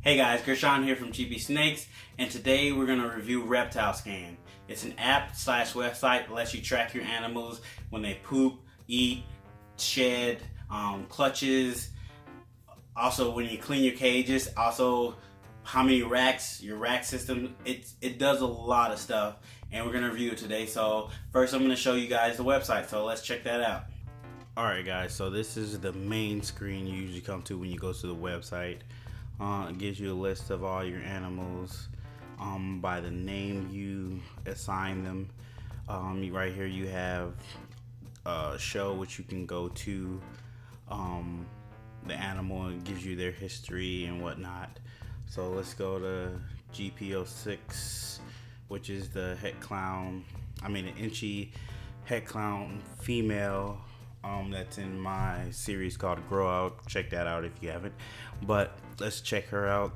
Hey guys, Gershon here from GB Snakes, and today we're going to review Reptile Scan. It's an app/website that lets you track your animals when they poop, eat, shed, clutches, also when you clean your cages, also how many racks, your rack system. It does a lot of stuff, and we're going to review it today. So first I'm going to show you guys the website, so let's check that out. Alright guys, so this is the main screen you usually come to when you go to the website. It gives you a list of all your animals by the name you assign them. Right here you have a show which you can go to the animal, and gives you their history and whatnot. So let's go to GP06, which is the an inchy het clown female. That's in my series called Grow Out. Check that out if you haven't. But let's check her out.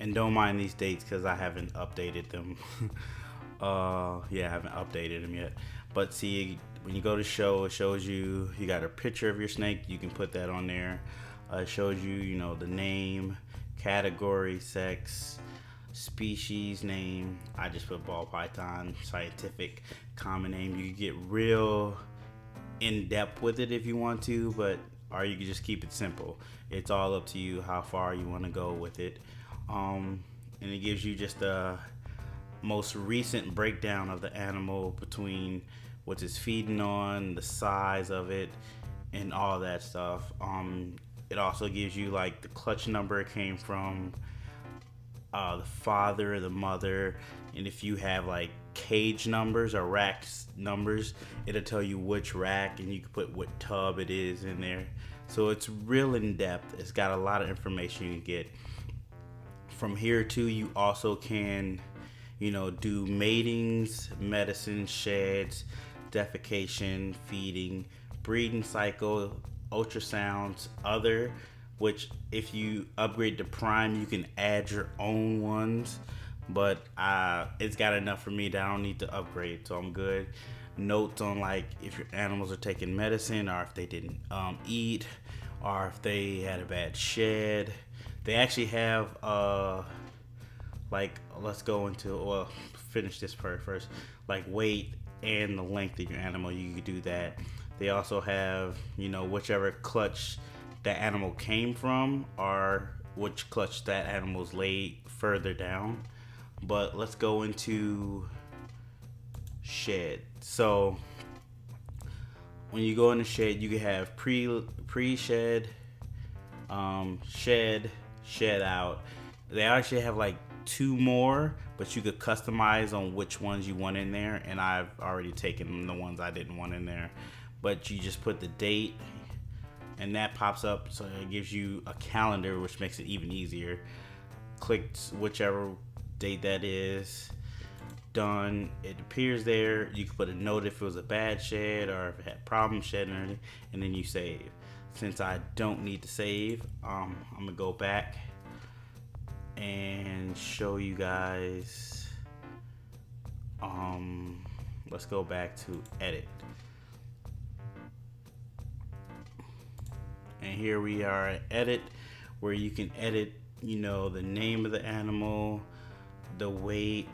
And don't mind these dates because I haven't updated them. I haven't updated them yet. But see, when you go to show, it shows you got a picture of your snake. You can put that on there. It shows you, the name, category, sex, species name. I just put ball python, scientific, common name. You can get real in depth with it if you want to, or you can just keep it simple. It's all up to you how far you want to go with it. And it gives you just the most recent breakdown of the animal between what it's feeding on, the size of it, and all that stuff. It also gives you like the clutch number it came from, the father, the mother, and if you have like cage numbers or rack numbers, it'll tell you which rack, and you can put what tub it is in there. So it's real in depth. It's got a lot of information you can get. From here too, you also can, do matings, medicine, sheds, defecation, feeding, breeding cycle, ultrasounds, other, which if you upgrade to Prime, you can add your own ones, but it's got enough for me that I don't need to upgrade, so I'm good. Notes on like if your animals are taking medicine, or if they didn't eat, or if they had a bad shed. They actually have let's go into, finish this part first, like weight and the length of your animal. You could do that. They also have, whichever clutch that animal came from, or which clutch that animal's laid further down. But let's go into shed. So when you go in the shed, you can have pre-shed, shed out. They actually have like 2 more, but you could customize on which ones you want in there, and I've already taken the ones I didn't want in there. But you just put the date, and that pops up, so it gives you a calendar, which makes it even easier. Click whichever date that is. Done. It appears there. You can put a note if it was a bad shed or if it had problem shedding or anything, and then you save. Since I don't need to save, I'm gonna go back and show you guys. Let's go back to edit. And here we are at edit, where you can edit, the name of the animal, the weight,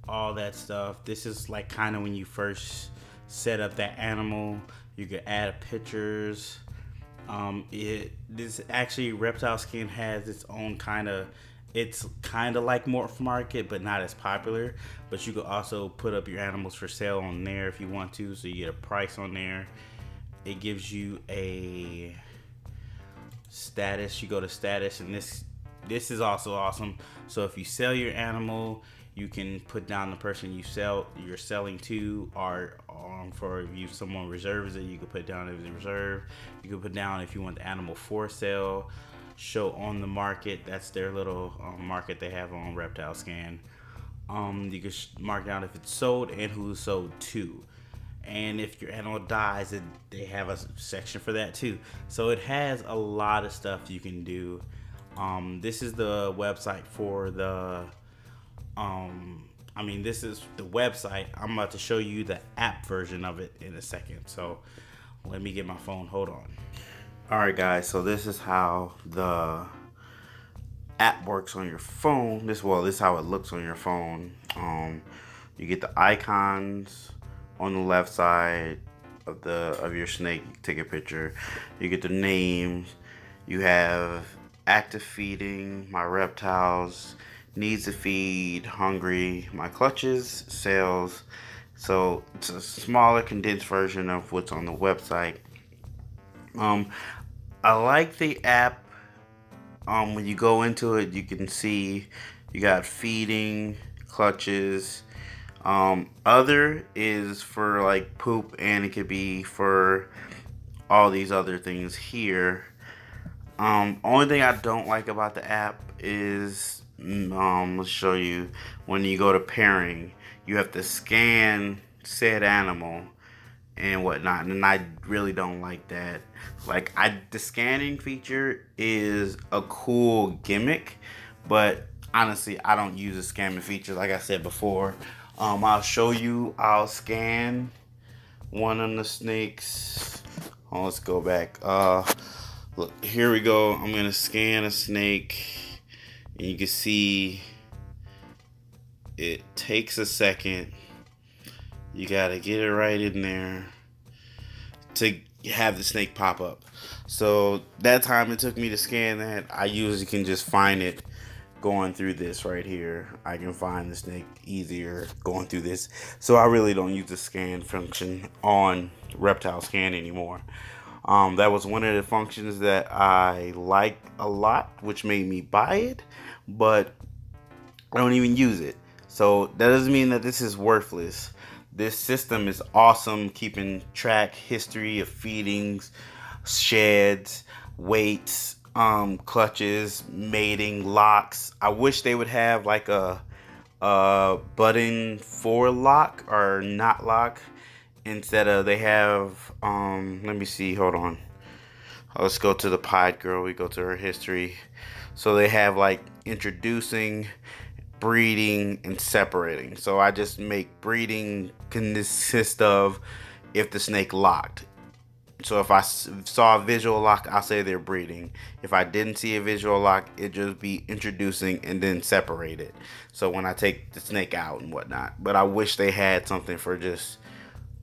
all that stuff. This is like kind of when you first set up that animal. You can add pictures. This actually, Reptile Scan has its own it's kind of like Morph Market, but not as popular. But you could also put up your animals for sale on there if you want to, so you get a price on there. It gives you a status. You go to status, and this is also awesome. So if you sell your animal, you can put down the person you're selling to, or for if someone reserves it, you can put down as a reserve. You can put down if you want the animal for sale. Show on the market. That's their little market they have on Reptile Scan. You can mark down if it's sold and who's sold to. And if your animal dies, they have a section for that too. So it has a lot of stuff you can do. This is the website for the this is the website. I'm about to show you the app version of it in a second. So let me get my phone. Hold on. Alright guys, so this is how the app works on your phone, this is how it looks on your phone. You get the icons on the left side of your snake. You take a picture. You get the names. You have active feeding, my reptiles, needs to feed, hungry, my clutches, sales. So it's a smaller, condensed version of what's on the website. I like the app. When you go into it, you can see you got feeding, clutches. Other is for like poop, and it could be for all these other things here. Only thing I don't like about the app is, let's show you, when you go to pairing, you have to scan said animal and whatnot, and I really don't like that. Like, the scanning feature is a cool gimmick, but honestly, I don't use the scanning feature. Like I said before, I'll show you. I'll scan one of the snakes. Oh, let's go back. Look, here we go. I'm gonna scan a snake, and you can see it takes a second. You gotta get it right in there to have the snake pop up. So that time it took me to scan that, I usually can just find it going through this right here. I can find the snake easier going through this. So I really don't use the scan function on Reptile Scan anymore. That was one of the functions that I like a lot, which made me buy it, but I don't even use it. So that doesn't mean that this is worthless. This system is awesome, keeping track, history of feedings, sheds, weights, clutches, mating, locks. I wish they would have like a button for lock or not lock, instead of, they have, let me see, hold on. Let's go to the Pied Girl. We go to her history. So they have like introducing, breeding, and separating. So I just make breeding consist of if the snake locked. So if I saw a visual lock, I'll say they're breeding. If I didn't see a visual lock, it'd just be introducing and then separated. So when I take the snake out and whatnot. But I wish they had something for just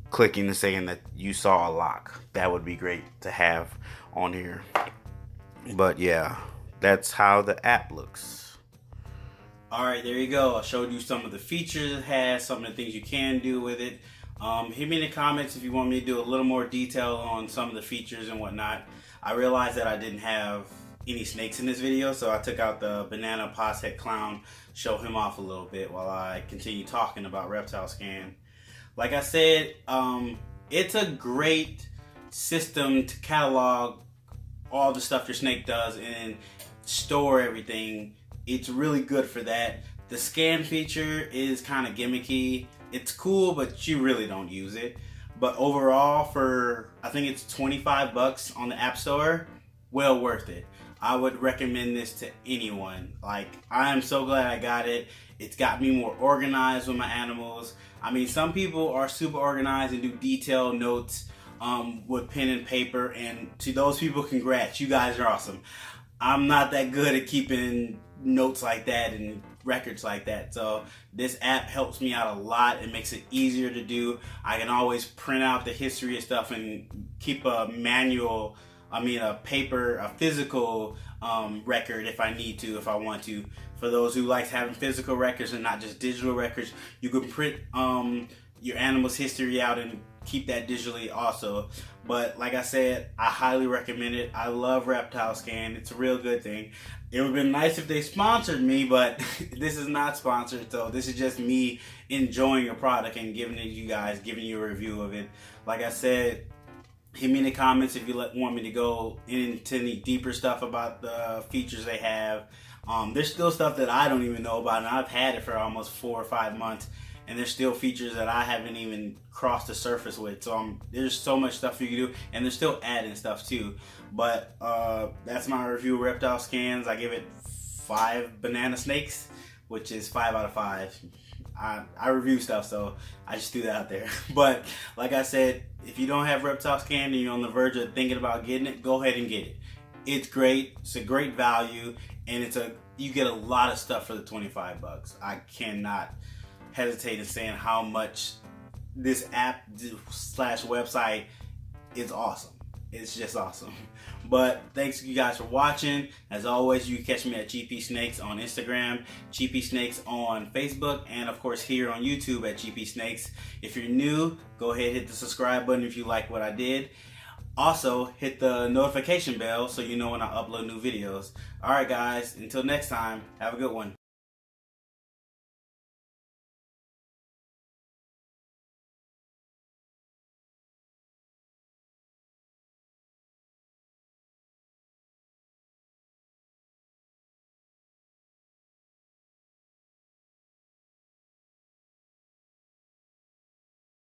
clicking and saying that you saw a lock. That would be great to have on here. But yeah, that's how the app looks. Alright, there you go. I showed you some of the features it has, some of the things you can do with it. Hit me in the comments if you want me to do a little more detail on some of the features and whatnot. I realized that I didn't have any snakes in this video, so I took out the banana poshead clown, show him off a little bit while I continue talking about Reptile Scan. Like I said, it's a great system to catalog all the stuff your snake does and store everything. It's really good for that. The scan feature is kind of gimmicky. It's cool, but you really don't use it. But overall, for, I think it's 25 bucks on the App Store, well worth it. I would recommend this to anyone. Like, I am so glad I got it. It's got me more organized with my animals. I mean, some people are super organized and do detailed notes with pen and paper, and to those people, congrats. You guys are awesome. I'm not that good at keeping notes like that and records like that. So this app helps me out a lot. It makes it easier to do. I can always print out the history of stuff and keep a physical record if I need to, if I want to. For those who like having physical records and not just digital records, you can print your animal's history out and keep that digitally also. But like I said, I highly recommend it. I love Reptile Scan. It's a real good thing. It would have been nice if they sponsored me, but this is not sponsored, so this is just me enjoying a product and giving it to you guys, giving you a review of it. Like I said, hit me in the comments if you want me to go into any deeper stuff about the features they have. There's still stuff that I don't even know about, and I've had it for almost 4 or 5 months, and there's still features that I haven't even crossed the surface with. So there's so much stuff you can do, and they're still adding stuff too. But that's my review of Reptile Scans. I give it 5 banana snakes, which is 5 out of 5. I review stuff, so I just threw that out there. But like I said, if you don't have Reptile Scan and you're on the verge of thinking about getting it, go ahead and get it. It's great. It's a great value, and you get a lot of stuff for the $25. I cannot hesitate in saying how much this app slash website is awesome. It's just awesome. But thanks you guys for watching. As always, you can catch me at GP Snakes on Instagram, GP Snakes on Facebook, and of course here on YouTube at GP Snakes. If you're new, go ahead and hit the subscribe button if you like what I did. Also, hit the notification bell so you know when I upload new videos. Alright guys, until next time, have a good one.